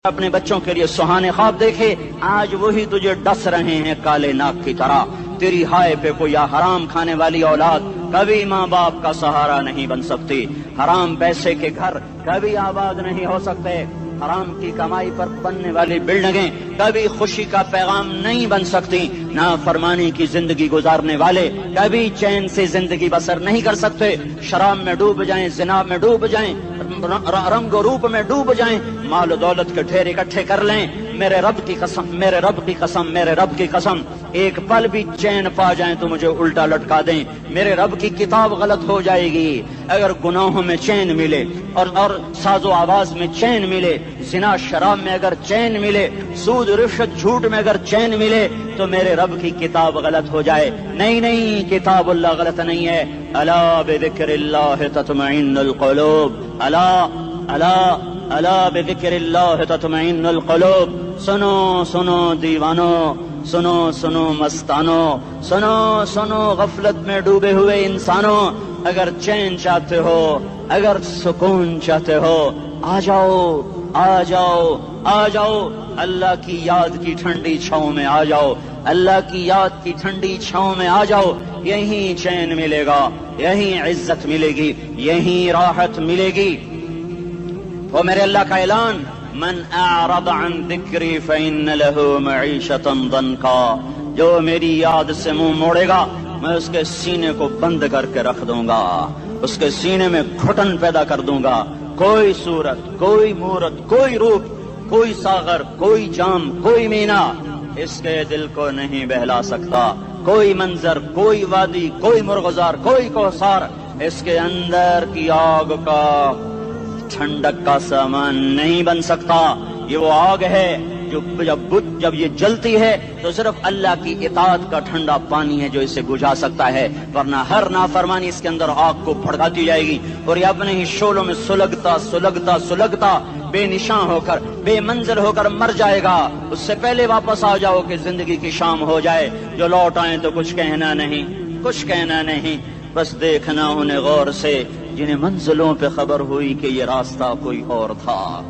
اپنے بچوں کے لیے سہانے خواب دیکھے، آج وہی تجھے ڈس رہے ہیں کالے ناک کی طرح۔ تیری ہائے پہ کوئی حرام کھانے والی اولاد کبھی ماں باپ کا سہارا نہیں بن سکتی۔ حرام پیسے کے گھر کبھی آباد نہیں ہو سکتے۔ حرام کی کمائی پر بننے والی بلڈنگیں کبھی خوشی کا پیغام نہیں بن سکتی۔ نافرمانی کی زندگی گزارنے والے کبھی چین سے زندگی بسر نہیں کر سکتے۔ شراب میں ڈوب جائیں، زنا میں ڈوب جائیں، رنگ و روپ میں ڈوب جائیں، مال و دولت کے ڈھیر اکٹھے کر لیں، میرے رب کی قسم، میرے رب کی قسم، میرے رب کی قسم، ایک پل بھی چین پا جائیں تو مجھے الٹا لٹکا دیں، میرے رب کی کتاب غلط ہو جائے گی۔ اگر گناہوں میں چین ملے اور ساز و آواز میں چین ملے، زنا شراب میں اگر چین ملے، سود رشوت جھوٹ میں اگر چین ملے، تو میرے رب کی کتاب غلط ہو جائے۔ نہیں، کتاب اللہ غلط نہیں ہے۔ الا بذکر اللہ تطمئن القلوب، الا بذکر اللہ تطمئن القلوب۔ سنو دیوانو، سنو مستانو، سنو غفلت میں ڈوبے ہوئے انسانوں، اگر چین چاہتے ہو، اگر سکون چاہتے ہو، آ جاؤ اللہ کی یاد کی ٹھنڈی چھاؤں میں آ جاؤ، اللہ کی یاد کی ٹھنڈی چھاؤں میں آ جاؤ۔ یہیں چین ملے گا، یہیں عزت ملے گی، یہیں راحت ملے گی۔ وہ میرے اللہ کا اعلان، من اعرض عن ذکری فإن له معیشة ضنکا، جو میری یاد سے منہ موڑے گا میں اس کے سینے کو بند کر کے رکھ دوں گا، اس کے سینے میں گھٹن پیدا کر دوں گا۔ کوئی صورت، کوئی مورت، کوئی روپ، کوئی ساغر، کوئی جام، کوئی مینا اس کے دل کو نہیں بہلا سکتا۔ کوئی منظر، کوئی وادی، کوئی مرغزار، کوئی کوثر اس کے اندر کی آگ کا ٹھنڈک کا سامان نہیں بن سکتا۔ یہ وہ آگ ہے جو جب یہ جلتی ہے تو صرف اللہ کی اطاعت کا ٹھنڈا پانی ہے جو اسے بجھا سکتا ہے، ورنہ ہر نافرمانی اس کے اندر آگ کو بھڑکاتی جائے گی اور یہ اپنے ہی شعلوں میں سلگتا بے نشان ہو کر، بے منزل ہو کر مر جائے گا۔ اس سے پہلے واپس آ جاؤ کہ زندگی کی شام ہو جائے۔ جو لوٹ آئیں تو کچھ کہنا نہیں، بس دیکھنا انہیں غور سے جنہیں منزلوں پہ خبر ہوئی کہ یہ راستہ کوئی اور تھا۔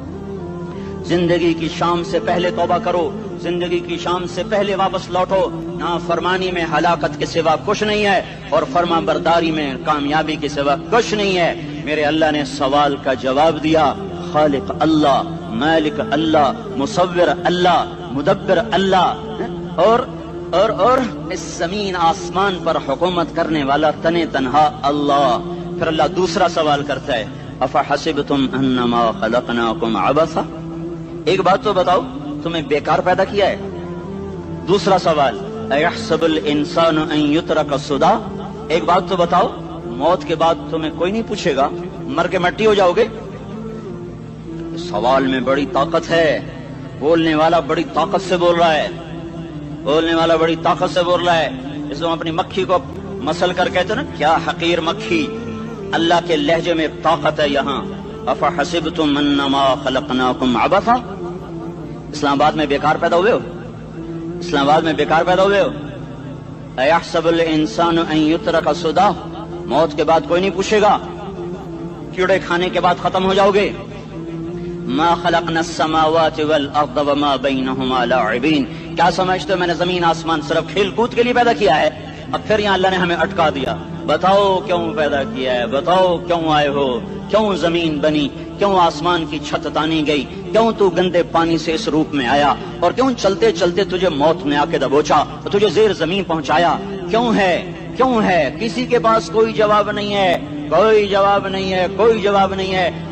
زندگی کی شام سے پہلے توبہ کرو، زندگی کی شام سے پہلے واپس لوٹو۔ نافرمانی میں ہلاکت کے سوا کچھ نہیں ہے اور فرما برداری میں کامیابی کے سوا کچھ نہیں ہے۔ میرے اللہ نے سوال کا جواب دیا، خالق اللہ، مالک اللہ، مصور اللہ، مدبر اللہ، اور اس زمین آسمان پر حکومت کرنے والا تنے تنہا اللہ۔ پھر اللہ دوسرا سوال کرتا ہے، افحسبتم انما خلقناکم عبثا، ایک بات تو بتاؤ تمہیں بیکار پیدا کیا ہے؟ دوسرا سوال، ایحسب الانسان ان یترک سدی، ایک بات تو بتاؤ موت کے بعد تمہیں کوئی نہیں پوچھے گا، مر کے مٹی ہو جاؤ گے؟ سوال میں بڑی طاقت ہے، بولنے والا بڑی طاقت سے بول رہا ہے، اس میں اپنی مکھی کو مسل کر کہتے نا، کیا حقیر مکھی، اللہ کے لہجے میں طاقت ہے یہاں۔ افحسبتم انما خلقناکم عبثا، اسلام آباد میں بیکار پیدا ہوئے ہو؟ ایحسب الانسان ان یترک سدی، موت کے بعد کوئی نہیں پوچھے گا، کیڑے کھانے کے بعد ختم ہو جاؤ گے۔ ما خلقنا السماوات والارض وما بینہما لاعبین، کیا سمجھتے ہو میں نے زمین آسمان صرف کھیل کود کے لیے پیدا کیا ہے؟ اب پھر یہاں اللہ نے ہمیں اٹکا دیا، بتاؤ کیوں پیدا کیا ہے، بتاؤ کیوں آئے ہو، کیوں زمین بنی، کیوں آسمان کی چھت تانی گئی، کیوں تو گندے پانی سے اس روپ میں آیا، اور کیوں چلتے چلتے تجھے موت میں آ کے دبوچا اور تجھے زیر زمین پہنچایا، کیوں ہے؟ کسی کے پاس کوئی جواب نہیں ہے،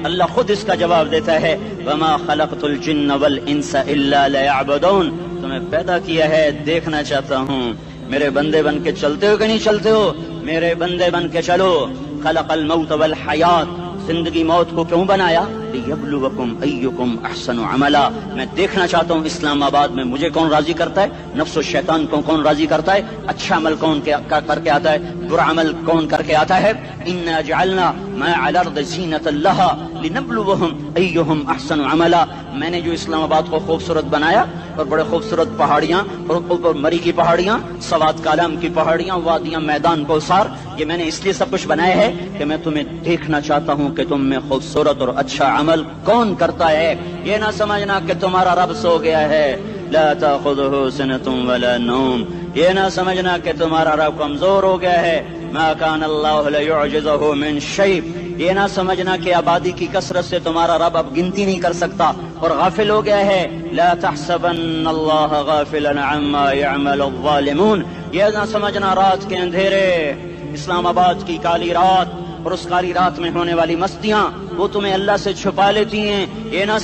اللہ خود اس کا جواب دیتا ہے، وما خلقت الجن والانس الا لیعبدون، تمہیں پیدا کیا ہے دیکھنا چاہتا ہوں میرے بندے بن کے چلتے ہو کہ نہیں چلتے ہو، میرے بندے بن کے چلو۔ خلق الموت والحیات، زندگی موت کو کیوں بنایا؟ لیبلوکم ایکم احسن عملا، میں دیکھنا چاہتا ہوں اسلام آباد میں مجھے کون راضی کرتا ہے، نفس و شیطان کو کون راضی کرتا ہے، اچھا عمل کون کر کے آتا ہے، برا عمل کون کر کے آتا ہے۔ انا جعلنا ما علی الارض زینۃ لہا لنبلوہم ایہم احسن عملا، میں نے جو اسلام آباد کو خوبصورت بنایا اور بڑے خوبصورت پہاڑیاں اور اوپر مری کی پہاڑیاں، سوات کالام کی پہاڑیاں، وادیاں، میدان کوثر، یہ میں نے اس لیے سب کچھ بنایا ہے کہ میں تمہیں دیکھنا چاہتا ہوں کہ تم میں خوبصورت اور اچھا عمل کون کرتا ہے؟ یہ نہ سمجھنا کہ تمہارا رب سو گیا ہے، لا تأخذہ سنۃ ولا نوم، یہ نہ سمجھنا کہ تمہارا رب کمزور ہو گیا ہے، ما کان اللہ لیعجزہ من شیء، یہ نہ سمجھنا کہ آبادی کی کثرت سے تمہارا رب اب گنتی نہیں کر سکتا اور غافل ہو گیا ہے، لا تحسبن اللہ غافلا عما يعمل الظالمون، یہ نہ سمجھنا رات کے اندھیرے، اسلام آباد کی کالی رات اور اس کالی رات میں ہونے والی مستیاں وہ تمہیں اللہ سے چھپا لیتی ہیں، یہ نہ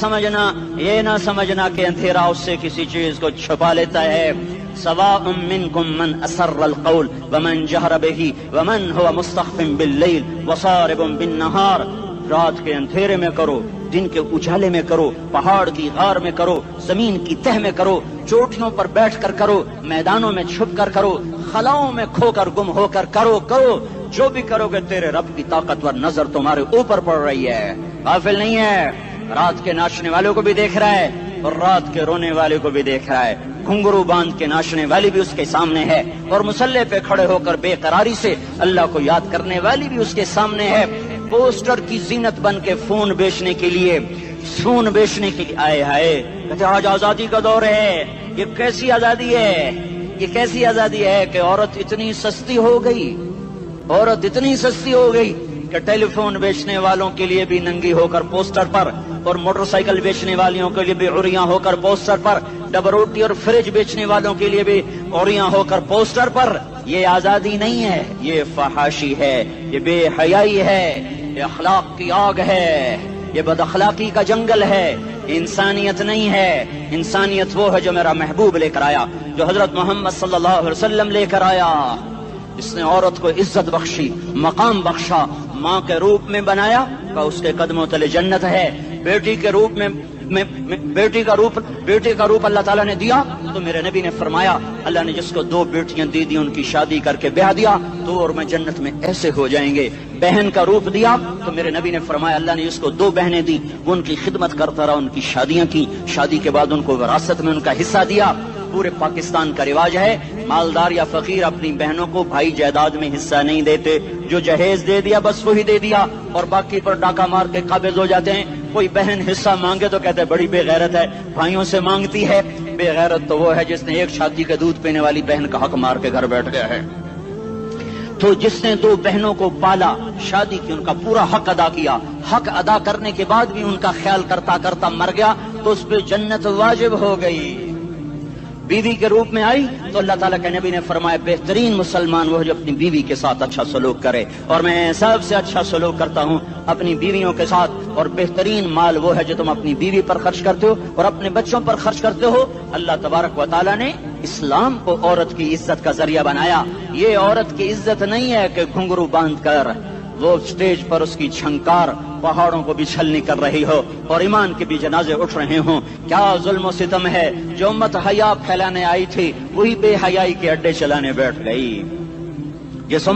سمجھنا کہ اندھیرا اس سے کسی چیز کو چھپا لیتا ہے، سواء منکم من اسر القول ومن جہر بہ ومن هو مستخف باللیل وصارب بالنہار، رات کے اندھیرے میں کرو، دن کے اجالے میں کرو، پہاڑ کی غار میں کرو، زمین کی تہ میں کرو، چوٹیوں پر بیٹھ کر کرو، میدانوں میں چھپ کر کرو، خلاؤں میں کھو کر گم ہو کر کرو، جو بھی کرو گے تیرے رب کی طاقتور نظر تمہارے اوپر پڑ رہی ہے، غافل نہیں ہے، رات کے ناچنے والوں کو بھی دیکھ رہا ہے اور رات کے رونے والے کو بھی دیکھ رہا ہے، گھنگرو باندھ کے ناچنے والی بھی اس کے سامنے ہے اور مسلح پہ کھڑے ہو کر بے قراری سے اللہ کو یاد کرنے والی بھی اس کے سامنے ہے، پوسٹر کی زینت بن کے فون بیچنے کے لیے آئے ہائے کہتے آج آزادی کا دور ہے، یہ کیسی آزادی ہے کہ عورت اتنی سستی ہو گئی کہ ٹیلی فون بیچنے والوں کے لیے بھی ننگی ہو کر پوسٹر پر اور موٹر سائیکل بیچنے والیوں کے لیے بھی عریاں ہو کر پوسٹر پر، ڈبل روٹی اور فریج بیچنے والوں کے لیے بھی عریاں ہو کر پوسٹر پر، یہ آزادی نہیں ہے، یہ فحاشی ہے، یہ بے حیائی ہے، یہ اخلاق کی آگ ہے، یہ بد اخلاقی کا جنگل ہے، انسانیت نہیں ہے، انسانیت وہ ہے جو میرا محبوب لے کر آیا، جو حضرت محمد صلی اللہ علیہ وسلم لے کر آیا، جس نے عورت کو عزت بخشی، مقام بخشا، ماں کے روپ میں بنایا کہ اس کے قدموں تلے جنت ہے، بیٹی کے روپ میں بیٹی کا روپ اللہ تعالیٰ نے دیا تو میرے نبی نے فرمایا اللہ نے جس کو 2 بیٹیاں دی ان کی شادی کر کے بیاہ دیا تو اور میں جنت میں ایسے ہو جائیں گے، بہن کا روپ دیا تو میرے نبی نے فرمایا اللہ نے جس کو 2 بہنیں دی وہ ان کی خدمت کرتا رہا، ان کی شادیاں کی، شادی کے بعد ان کو وراثت میں ان کا حصہ دیا۔ پورے پاکستان کا رواج ہے مالدار یا فقیر اپنی بہنوں کو بھائی جائیداد میں حصہ نہیں دیتے، جو جہیز دے دیا بس وہی دے دیا اور باقی پر ڈاکہ مار کے قابض ہو جاتے ہیں۔ کوئی بہن حصہ مانگے تو کہتے ہیں بڑی بے غیرت ہے، بھائیوں سے مانگتی ہے، بے غیرت تو وہ ہے جس نے ایک چھاتی کا دودھ پینے والی بہن کا حق مار کے گھر بیٹھ گیا ہے۔ تو جس نے 2 بہنوں کو پالا، شادی کی، ان کا پورا حق ادا کیا، حق ادا کرنے کے بعد بھی ان کا خیال کرتا کرتا مر گیا تو اس پہ جنت واجب ہو گئی۔ بیوی کے روپ میں آئی تو اللہ تعالیٰ کے نبی نے فرمایا بہترین مسلمان وہ جو اپنی بیوی کے ساتھ اچھا سلوک کرے، اور میں سب سے اچھا سلوک کرتا ہوں اپنی بیویوں کے ساتھ، اور بہترین مال وہ ہے جو تم اپنی بیوی پر خرچ کرتے ہو اور اپنے بچوں پر خرچ کرتے ہو۔ اللہ تبارک و تعالیٰ نے اسلام کو عورت کی عزت کا ذریعہ بنایا۔ یہ عورت کی عزت نہیں ہے کہ گھنگرو باندھ کر وہ سٹیج پر اس کی چھنکار پہاڑوں کو بھی چھلنی کر رہی ہو اور ایمان کے بھی جنازے اٹھ رہے ہوں۔ کیا ظلم و ستم ہے، جو امت حیا پھیلانے آئی تھی وہی بے حیائی کے اڈے چلانے بیٹھ گئی۔ جس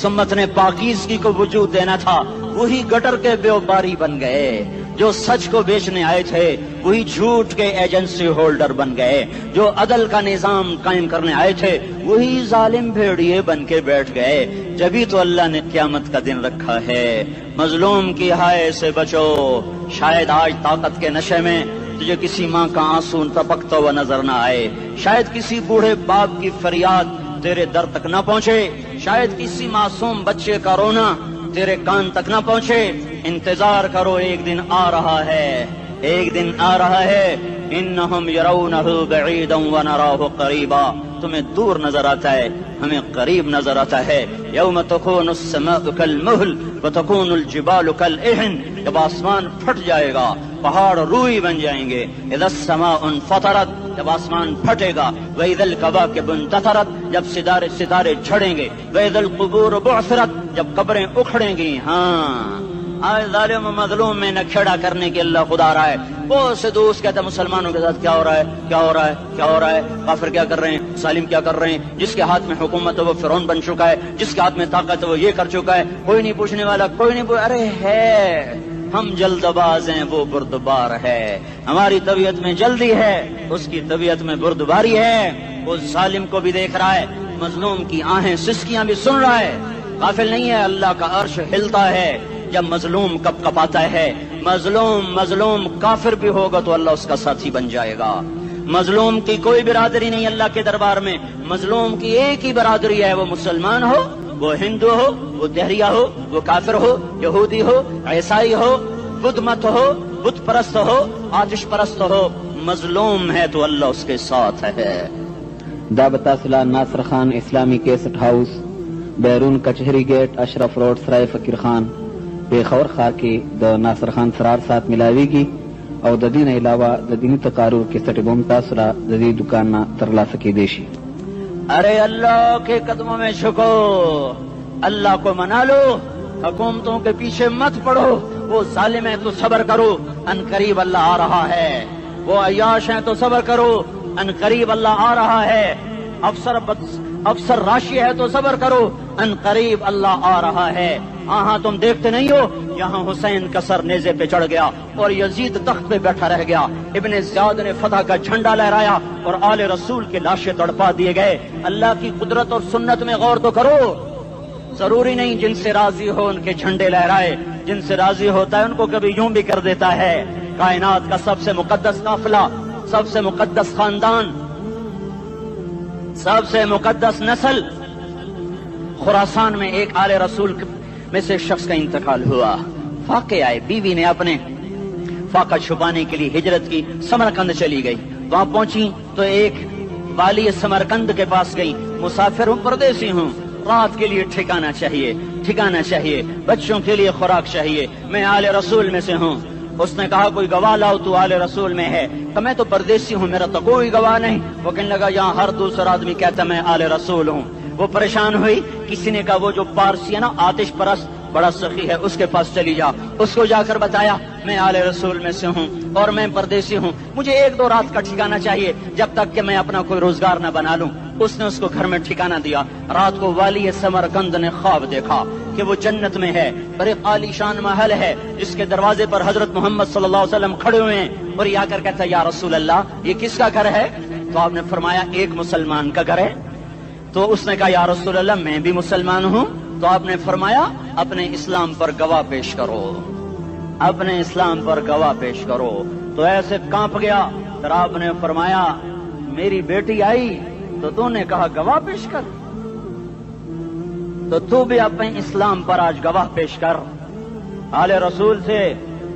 امت نے پاکیزگی کو وجود دینا تھا وہی گٹر کے بیوباری بن گئے، جو سچ کو بیچنے آئے تھے وہی جھوٹ کے ایجنسی ہولڈر بن گئے، جو عدل کا نظام قائم کرنے آئے تھے وہی ظالم بھیڑیے بن کے بیٹھ گئے۔ جبھی تو اللہ نے قیامت کا دن رکھا ہے۔ مظلوم کی ہائے سے بچو، شاید آج طاقت کے نشے میں تجھے کسی ماں کا آنسو ٹپکتا ہوا نظر نہ آئے، شاید کسی بوڑھے باپ کی فریاد تیرے در تک نہ پہنچے، شاید کسی معصوم بچے کا رونا تیرے کان تک نہ پہنچے۔ انتظار کرو، ایک دن آ رہا ہے، ایک دن آ رہا ہے۔ انہم یرونہ بعیدا ونراہ قریبا، تمہیں دور نظر آتا ہے، ہمیں قریب نظر آتا ہے۔ یوم تکون السماء کالمہل وتکون الجبال کالعہن، جب آسمان پھٹ جائے گا پہاڑ روئی بن جائیں گے۔ اذا السماء انفطرت، جب آسمان پھٹے گا۔ واذا الکواکب انتثرت، جب ستارے جھڑیں گے۔ واذا القبور بعثرت، جب قبریں اکھڑیں گی۔ ہاں آج ظالم و مظلوم میں نہ کھیڑا کرنے کے اللہ خدا رہا ہے۔ بہت سے دوست کہتے ہیں مسلمانوں کے ساتھ کیا ہو رہا ہے، کیا ہو رہا ہے، کیا ہو رہا ہے، کافر کیا کر رہے ہیں، ظالم کیا کر رہے ہیں، جس کے ہاتھ میں حکومت ہے وہ فرعون بن چکا ہے، جس کے ہاتھ میں طاقت ہے وہ یہ کر چکا ہے، کوئی نہیں پوچھنے والا، کوئی نہیں ارے ہے، ہم جلد باز ہیں وہ بردبار ہے، ہماری طبیعت میں جلدی ہے اس کی طبیعت میں بردباری ہے۔ وہ ظالم کو بھی دیکھ رہا ہے، مظلوم کی آہیں سسکیاں بھی سن رہا ہے، غافل نہیں ہے۔ اللہ کا عرش ہلتا ہے، جب مظلوم کپ کپاتا ہے، مظلوم کافر بھی ہوگا تو اللہ اس کا ساتھی بن جائے گا۔ مظلوم کی کوئی برادری نہیں اللہ کے دربار میں، مظلوم کی ایک ہی برادری ہے، وہ مسلمان ہو، وہ ہندو ہو، وہ دہریہ ہو، وہ کافر ہو، یہودی ہو، عیسائی ہو، بدھ مت ہو، بت پرست ہو، آتش پرست ہو، مظلوم ہے تو اللہ اس کے ساتھ ہے۔ دا بتاصلہ ناصر خان اسلامی کیسٹ ہاؤس، بیرون کچہری گیٹ، اشرف روڈ، سرائے فقیر خان، پیښور ښار کې د ناصر خان سرار سات ملاویږي او د دې نه علاوه د دیني تقاریر کیسټ بم تاسو را د دې دکان نه ترلاسه کیدی شي۔ ارے اللہ کے قدموں میں جھکو، اللہ کو منا لو، حکومتوں کے پیچھے مت پڑو، وہ ظالم ہیں تو صبر کرو، ان قریب اللہ آ رہا ہے، وہ عیاش ہیں تو صبر کرو، ان قریب اللہ آ رہا ہے، افسر راشی ہے تو صبر کرو، ان قریب اللہ آ رہا ہے۔ ہاں تم دیکھتے نہیں ہو، یہاں حسین کا سر نیزے پہ چڑھ گیا اور یزید تخت پہ بیٹھا رہ گیا، ابن زیاد نے فتح کا جھنڈا لہرایا اور آل رسول کے لاشیں تڑپا دیے گئے۔ اللہ کی قدرت اور سنت میں غور تو کرو، ضروری نہیں جن سے راضی ہو ان کے جھنڈے لہرائے، جن سے راضی ہوتا ہے ان کو کبھی یوں بھی کر دیتا ہے۔ کائنات کا سب سے مقدس قافلہ، سب سے مقدس خاندان، سب سے مقدس نسل، خراسان میں ایک آل رسول میں سے شخص کا انتقال ہوا۔ فاقے آئے، بیوی نے اپنے فاقہ چھپانے کے لیے ہجرت کی، سمرقند چلی گئی، وہاں پہنچی تو ایک والی سمرقند کے پاس گئی، مسافر ہوں، پردیسی ہوں، رات کے لیے ٹھکانا چاہیے، بچوں کے لیے خوراک چاہیے، میں آل رسول میں سے ہوں۔ اس نے کہا کوئی گواہ لاؤ، تو آل رسول میں ہے؟ کہ میں تو پردیسی ہوں، میرا تو کوئی گواہ نہیں۔ وہ کہنے لگا یہاں ہر دوسرا آدمی کہتا میں آل رسول ہوں۔ وہ پریشان ہوئی، کسی نے کہا وہ جو پارسی ہے نا آتش پرست بڑا سخی ہے، اس کے پاس چلی جا۔ اس کو جا کر بتایا میں آل رسول میں سے ہوں اور میں پردیسی ہوں، مجھے 1-2 رات کا ٹھکانہ چاہیے جب تک کہ میں اپنا کوئی روزگار نہ بنا لوں۔ اس نے اس کو گھر میں ٹھکانہ دیا۔ رات کو والی سمرقند نے خواب دیکھا کہ وہ جنت میں ہے، بڑے عالی شان محل ہے، جس کے دروازے پر حضرت محمد صلی اللہ علیہ وسلم کھڑے ہوئے ہیں، اور یہ آ کر کہتا ہے یا رسول اللہ یہ کس کا گھر ہے؟ تو آپ نے فرمایا ایک مسلمان کا گھر ہے۔ تو اس نے کہا یا رسول اللہ میں بھی مسلمان ہوں۔ تو آپ نے فرمایا اپنے اسلام پر گواہ پیش کرو، اپنے اسلام پر گواہ پیش کرو۔ تو ایسے کانپ گیا، پھر آپ نے فرمایا میری بیٹی آئی تو تو نے کہا گواہ پیش کر، تو بھی اپنے اسلام پر آج گواہ پیش کر۔ آل رسول سے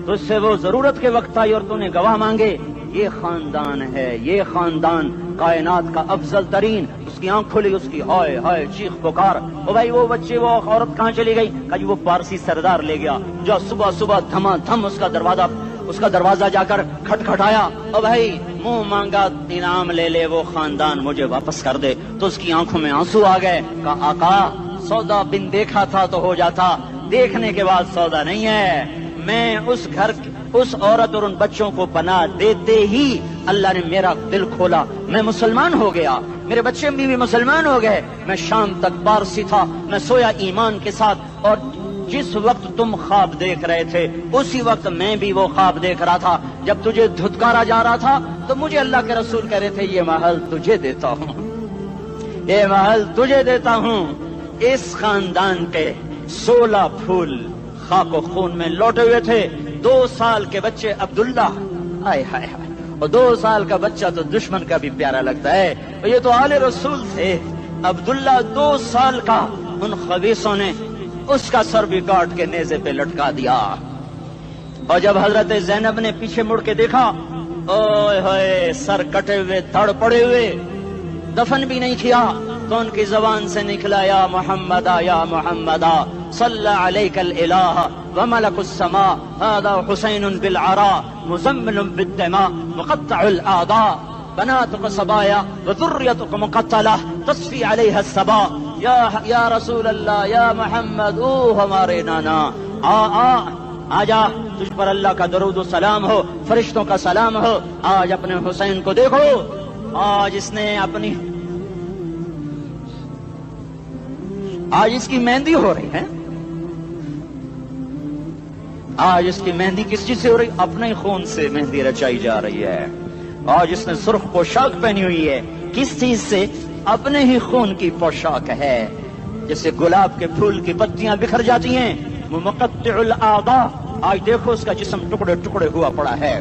تجھ سے وہ ضرورت کے وقت آئی اور تو نے گواہ مانگے۔ یہ خاندان ہے، یہ خاندان کائنات کا افضل ترین۔ اس کی آنکھ کھلی، اس کی ہائے ہائے چیخ پکار، او بھائی وہ بچے وہ عورت کہاں چلی گئی؟ کہا جی وہ پارسی سردار لے گیا۔ جو صبح صبح دھما دھم اس کا دروازہ جا کر کھٹکھٹایا، او بھائی منہ مانگا انعام لے لے، وہ خاندان مجھے واپس کر دے۔ تو اس کی آنکھوں میں آنسو آ گئے۔ کہا آقا سودا بن دیکھا تھا تو ہو جاتا، دیکھنے کے بعد سودا نہیں ہے۔ میں اس عورت اور ان بچوں کو پناہ دیتے ہی اللہ نے میرا دل کھولا، میں مسلمان ہو گیا، میرے بچے بھی مسلمان ہو گئے۔ میں شام تک پارسی تھا، میں سویا ایمان کے ساتھ، اور جس وقت تم خواب دیکھ رہے تھے اسی وقت میں بھی وہ خواب دیکھ رہا تھا۔ جب تجھے دھتکارا جا رہا تھا تو مجھے اللہ کے رسول کہہ رہے تھے یہ محل تجھے دیتا ہوں، یہ محل تجھے دیتا ہوں۔ اس خاندان کے 16 پھول خاک و خون میں لوٹے ہوئے تھے۔ 2 سال کے بچے عبداللہ، ہائے ہائے ہائے، اور 2 سال کا بچہ تو دشمن کا بھی پیارا لگتا ہے، اور یہ تو آل رسول تھے۔ عبداللہ 2 سال کا، ان خبیثوں نے اس کا سر بھی کاٹ کے نیزے پہ لٹکا دیا۔ اور جب حضرت زینب نے پیچھے مڑ کے دیکھا، اوئے ہوئے سر کٹے ہوئے، دھڑ پڑے ہوئے، دفن بھی نہیں کیا، تو ان کی زبان سے نکلا یا محمدہ یا محمدہ صلی علیک الالہ وملک السماء هذا حسین بالعراء مزمل بالدماء مقطع الاعداء بناتك صبايا وذريتك مقتلہ تصفی علیہ الصبا۔ یا رسول اللہ یا محمد، او ہمارے نانا، آ جا، تجھ پر اللہ کا درود و سلام ہو، فرشتوں کا سلام ہو۔ آج اپنے حسین کو دیکھو، آج اس نے آج اس کی مہندی ہو رہی ہے، آج اس کی مہندی کس چیز سے ہو رہی؟ اپنے خون سے مہندی رچائی جا رہی ہے۔ آج اس نے سرخ پوشاک پہنی ہوئی ہے، کس چیز سے؟ اپنے ہی خون کی پوشاک ہے۔ جیسے گلاب کے پھول کی پتیاں بکھر جاتی ہیں، وہ مقطع الاعضاء، آج دیکھو اس کا جسم ٹکڑے ٹکڑے ہوا پڑا ہے،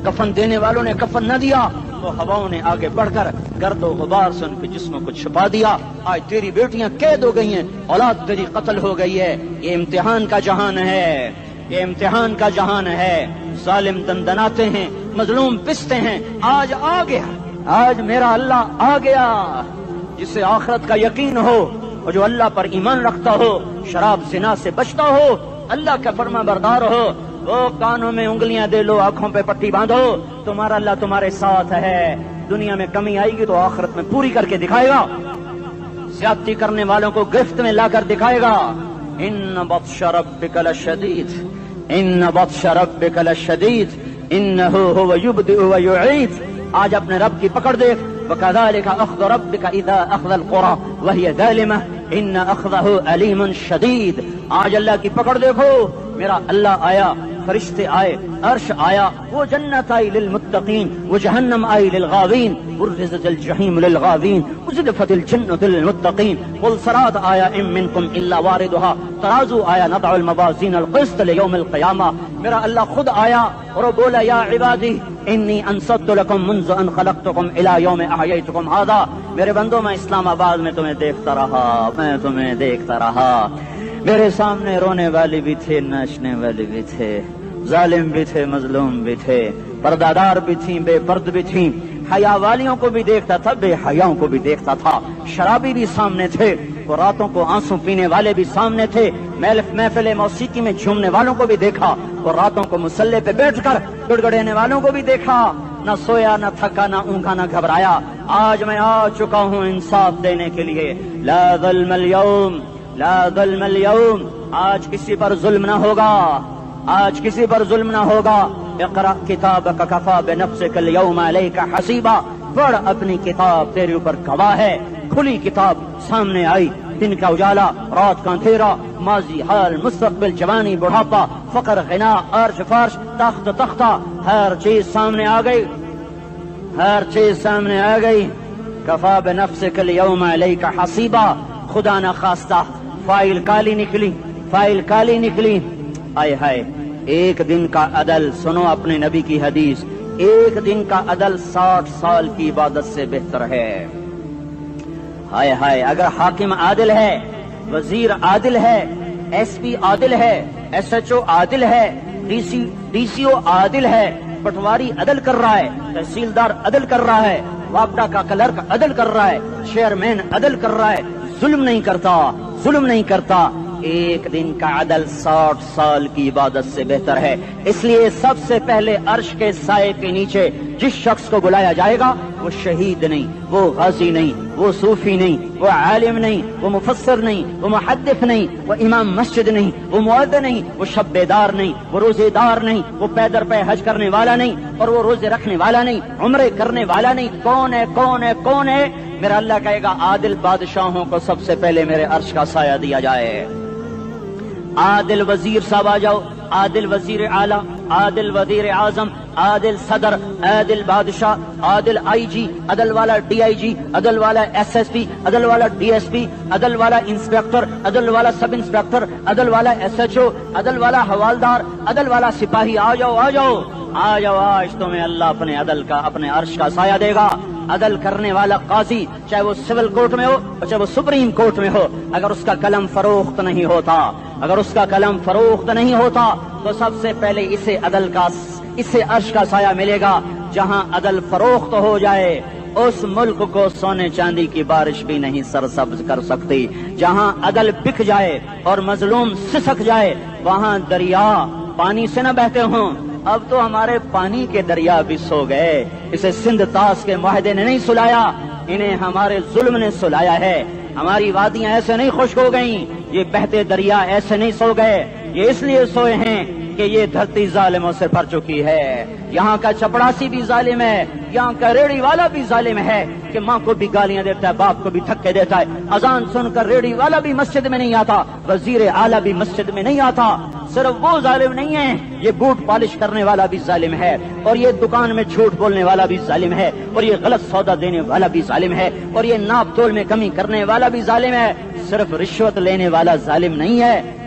کفن دینے والوں نے کفن نہ دیا تو ہواؤں نے آگے بڑھ کر گرد و غبار سے ان کے جسموں کو چھپا دیا۔ آج تیری بیٹیاں قید ہو گئی ہیں، اولاد تیری قتل ہو گئی ہے۔ یہ امتحان کا جہان ہے، یہ امتحان کا جہان ہے۔ ظالم دندناتے ہیں، مظلوم پستے ہیں۔ آج آ گیا، آج میرا اللہ آ گیا۔ جسے آخرت کا یقین ہو اور جو اللہ پر ایمان رکھتا ہو، شراب زنا سے بچتا ہو، اللہ کا فرما بردار ہو، وہ کانوں میں انگلیاں دے لو، آنکھوں پہ پٹی باندھو، تمہارا اللہ تمہارے ساتھ ہے۔ دنیا میں کمی آئے گی تو آخرت میں پوری کر کے دکھائے گا۔ زیادتی کرنے والوں کو گرفت میں لا کر دکھائے گا۔ ان بطش ربک لشدید، ان بطش ربک لشدید انہ هو یبدئ ویعید۔ آج اپنے رب کی پکڑ دیکھ، وکذالک اخذ ربک اذا اخذ القری وہی ظالمہ ان اخذہ علیم شدید۔ آج اللہ کی پکڑ دیکھو، میرا اللہ آیا، فرشتے آئے، عرش آیا، وہ جنت آئی للمتقین، وہ جہنم آئی للغاوین، برزت الجحیم للغاوین، ازلفت الجنت للمتقین، قل صراط آیا ام منکم الا واردها، ترازو آیا نضع الموازین القسط لیوم القیامہ۔ میرا اللہ خود آیا اور وہ بولا یا عبادی انی انصت لکم منذ ان خلقتکم الی یوم احییتکم ھذا۔ میرے بندوں، میں اسلام آباد میں تمہیں دیکھتا رہا، میں تمہیں دیکھتا رہا۔ میرے سامنے رونے والی بھی تھے، ناچنے والے بھی تھے، ظالم بھی تھے، مظلوم بھی تھے، پردادار بھی تھیں، بے پرد بھی تھیں، حیا والیوں کو بھی دیکھتا تھا، بے حیاؤں کو بھی دیکھتا تھا، شرابی بھی سامنے تھے، وہ راتوں کو آنسو پینے والے بھی سامنے تھے، محفل موسیقی میں جھومنے والوں کو بھی دیکھا، اور راتوں کو مسلح پہ بیٹھ کر گڑگڑانے والوں کو بھی دیکھا۔ نہ سویا، نہ تھکا، نہ اونگا، نہ گھبرایا۔ آج میں آ چکا ہوں انصاف دینے کے لیے۔ لا ظلم اليوم، لا ظلم اليوم، آج کسی پر ظلم نہ ہوگا، آج کسی پر ظلم نہ ہوگا۔ اقرأ کتابک کفی بنفسک اليوم علیک حسیبا، پڑھ اپنی کتاب، تیرے اوپر گواہ ہے۔ کھلی کتاب سامنے آئی، دن کا اجالا، رات کا اندھیرا، ماضی، حال، مستقبل، جوانی، بڑھاپا، فقر، غنا، عرش، فرش، تخت، تختہ، ہر چیز سامنے آ گئی، ہر چیز سامنے آ گئی۔ کفی بنفسک اليوم علیک حسیبا، خدا نہ خواستہ فائل کالی نکلی، فائل کالی نکلی۔ آئے ہائے، ایک دن کا عدل، سنو اپنے نبی کی حدیث، ایک دن کا عدل 60 سال کی عبادت سے بہتر ہے۔ ہائے ہائے، اگر حاکم عادل ہے، وزیر عادل ہے، ایس پی عادل ہے، ایس ایچ او عادل ہے، ڈی سی او عادل ہے، پٹواری عدل کر رہا ہے، تحصیلدار عدل کر رہا ہے، واپڈا کا کلرک عدل کر رہا ہے، چیئرمین عدل کر رہا ہے، ظلم نہیں کرتا، ظلم نہیں کرتا، ایک دن کا عدل 60 سال کی عبادت سے بہتر ہے۔ اس لیے سب سے پہلے عرش کے سائے کے نیچے جس شخص کو بلایا جائے گا، وہ شہید نہیں، وہ غازی نہیں، وہ صوفی نہیں، وہ عالم نہیں، وہ مفسر نہیں، وہ محدث نہیں، وہ امام مسجد نہیں، وہ مؤذن نہیں، وہ شب بیدار نہیں، وہ روزے دار نہیں، وہ پیدر پہ حج کرنے والا نہیں، اور وہ روزے رکھنے والا نہیں، عمرے کرنے والا نہیں۔ کون ہے، کون ہے، کون ہے؟ میرا اللہ کہے گا عادل بادشاہوں کو سب سے پہلے میرے عرش کا سایہ دیا جائے۔ عادل وزیر صاحب آ جاؤ، عادل وزیر اعلیٰ، عادل وزیر اعظم، عادل صدر، عادل بادشاہ، عادل آئی جی، عدل والا ڈی آئی جی، عدل والا ایس ایس پی، عدل والا ڈی ایس پی، عدل والا انسپیکٹر، عدل والا سب انسپیکٹر، عدل والا ایس ایچ او، عدل والا حوالدار، عدل والا سپاہی، آ جاؤ آ جاؤ آ جاؤ، آج تمہیں اللہ اپنے عدل کا، اپنے عرش کا سایہ دے گا۔ عدل کرنے والا قاضی، چاہے وہ سول کورٹ میں ہو اور چاہے وہ سپریم کورٹ میں ہو، اگر اس کا قلم فروخت نہیں ہوتا، اگر اس کا قلم فروخت نہیں ہوتا تو سب سے پہلے اسے عدل کا، اسے عرش کا سایہ ملے گا۔ جہاں عدل فروخت ہو جائے اس ملک کو سونے چاندی کی بارش بھی نہیں سرسبز کر سکتی۔ جہاں عدل بک جائے اور مظلوم سسک جائے، وہاں دریا پانی سے نہ بہتے ہوں۔ اب تو ہمارے پانی کے دریا بھی سو گئے، اسے سندھ طاس کے معاہدے نے نہیں سلایا، انہیں ہمارے ظلم نے سلایا ہے۔ ہماری وادیاں ایسے نہیں خشک ہو گئیں، یہ بہتے دریا ایسے نہیں سو گئے، یہ اس لیے سوئے ہیں کہ یہ دھرتی ظالموں سے بھر چکی ہے۔ یہاں کا چپڑاسی بھی ظالم ہے، یہاں کا ریڑھی والا بھی ظالم ہے کہ ماں کو بھی گالیاں دیتا ہے، باپ کو بھی دھکے دیتا ہے۔ اذان سن کر ریڑھی والا بھی مسجد میں نہیں آتا، وزیر اعلیٰ بھی مسجد میں نہیں آتا۔ صرف وہ ظالم نہیں ہے، یہ بوٹ پالش کرنے والا بھی ظالم ہے، اور یہ دکان میں جھوٹ بولنے والا بھی ظالم ہے، اور یہ غلط سودا دینے والا بھی ظالم ہے، اور یہ ناپ تول میں کمی کرنے والا بھی ظالم ہے۔ صرف رشوت لینے والا ظالم نہیں ہے،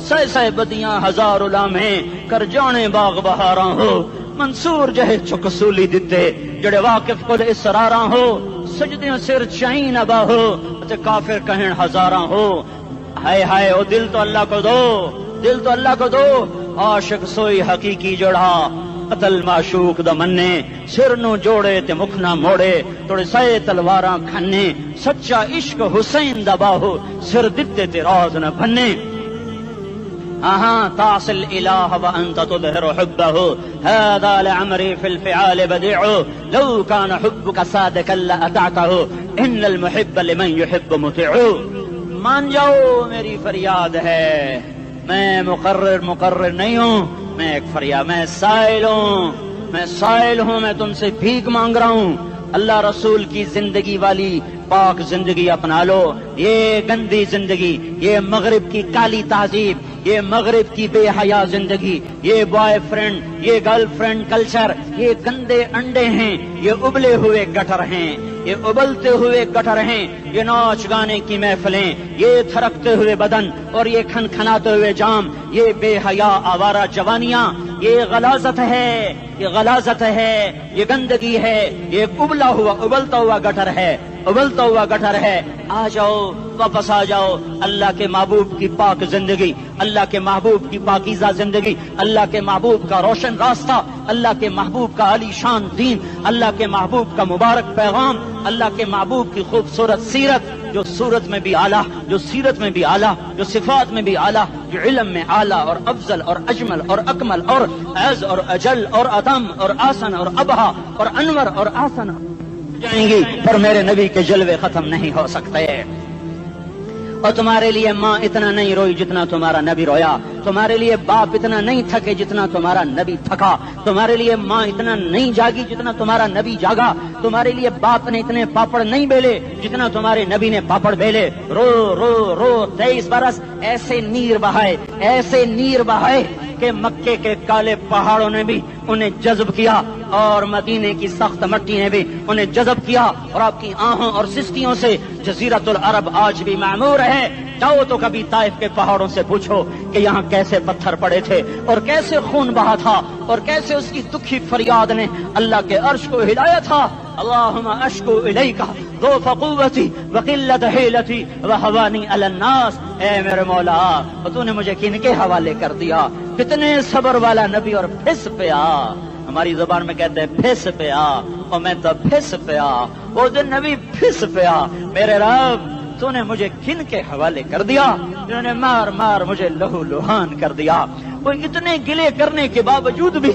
سہ سہ بدیاں ہزار لامے کر جانے باغ بہاراں ہو منصور جہے چک سولی دتے جڑے واقف کل اسراراں ہو سجدیاں سر چائیں نبا ہو تے کافر کہن ہزاراں ہو ہائے ہائے او دل تو اللہ کو دو دل تو اللہ کو دو عاشق سوئی حقیقی جڑا قتل معشوق دا مننے سر نو جوڑے تے مکھ نہ موڑے توڑے سائے تلواراں کھنے سچا عشق حسین دا باہو سر دتے تے راز نہ بھنے تعصي الإله وأنت تظهر حبه هذا لعمري في الفعال بديع لو كان حبك صادقا لأطعته إن المحب لمن يحب مطيع مان جاؤ میری فریاد ہے میں مقرر نہیں ہوں میں ایک فریاد میں سائل ہوں میں تم سے بھیک مانگ رہا ہوں اللہ رسول کی زندگی والی پاک زندگی اپنا لو یہ گندی زندگی یہ مغرب کی کالی تہذیب یہ مغرب کی بے حیا زندگی یہ بوائے فرینڈ یہ گرل فرینڈ کلچر یہ گندے انڈے ہیں یہ ابلے ہوئے گٹر ہیں یہ ابلتے ہوئے گٹر ہیں یہ ناچ گانے کی محفلیں یہ تھرکتے ہوئے بدن اور یہ کھن کھناتے ہوئے جام یہ بے حیا آوارہ جوانیاں یہ غلاظت ہے یہ گندگی ہے یہ ابلتا ہوا گٹر ہے آ جاؤ واپس آ جاؤ اللہ کے محبوب کی پاک زندگی اللہ کے محبوب کی پاکیزہ زندگی اللہ کے محبوب کا روشن راستہ اللہ کے محبوب کا علی شان دین اللہ کے محبوب کا مبارک پیغام اللہ کے محبوب کی خوبصورت سیرت جو صورت میں بھی اعلیٰ جو سیرت میں بھی اعلیٰ جو صفات میں بھی اعلیٰ جو علم میں اعلیٰ اور افضل اور اجمل اور اکمل اور اعز اور اجل اور ادم اور آسن اور ابہا اور انور اور آسن جائیں گی پر میرے نبی کے جلوے ختم نہیں ہو سکتے اور تمہارے لیے ماں اتنا نہیں روئی جتنا تمہارا نبی رویا تمہارے لیے باپ اتنا نہیں تھکے جتنا تمہارا نبی تھکا تمہارے لیے ماں اتنا نہیں جاگی جتنا تمہارا نبی جاگا تمہارے لیے باپ نے اتنے پاپڑ نہیں بیلے جتنا تمہارے نبی نے پاپڑ بیلے رو رو رو 23 برس ایسے نیر بہائے کہ مکے کے کالے پہاڑوں نے بھی انہیں جذب کیا اور مدینے کی سخت مٹی نے بھی انہیں جذب کیا اور آپ کی آہوں اور سستیوں سے جزیرت العرب آج بھی معمور ہے جاؤ تو کبھی طائف کے پہاڑوں سے پوچھو کہ یہاں کیسے پتھر پڑے تھے اور کیسے خون بہا تھا اور کیسے اس کی دکھی فریاد نے اللہ کے عرش کو ہلایا تھا اللہم اشکو الیکا ضعف قوتی وقلت حیلتی وحوانی علی الناس اے میرے مولا تو نے مجھے کن کے حوالے کر دیا کتنے صبر والا نبی اور پھس پہ آ ہماری زبان میں کہتے ہیں پھس پہ آ اور میں تو پھس پہ آ وہ دن نبی پھس پہ آ میرے رب تو نے مجھے کن کے حوالے کر دیا جنہوں نے مار مار مجھے لہو لہان کر دیا وہ اتنے گلے کرنے کے باوجود بھی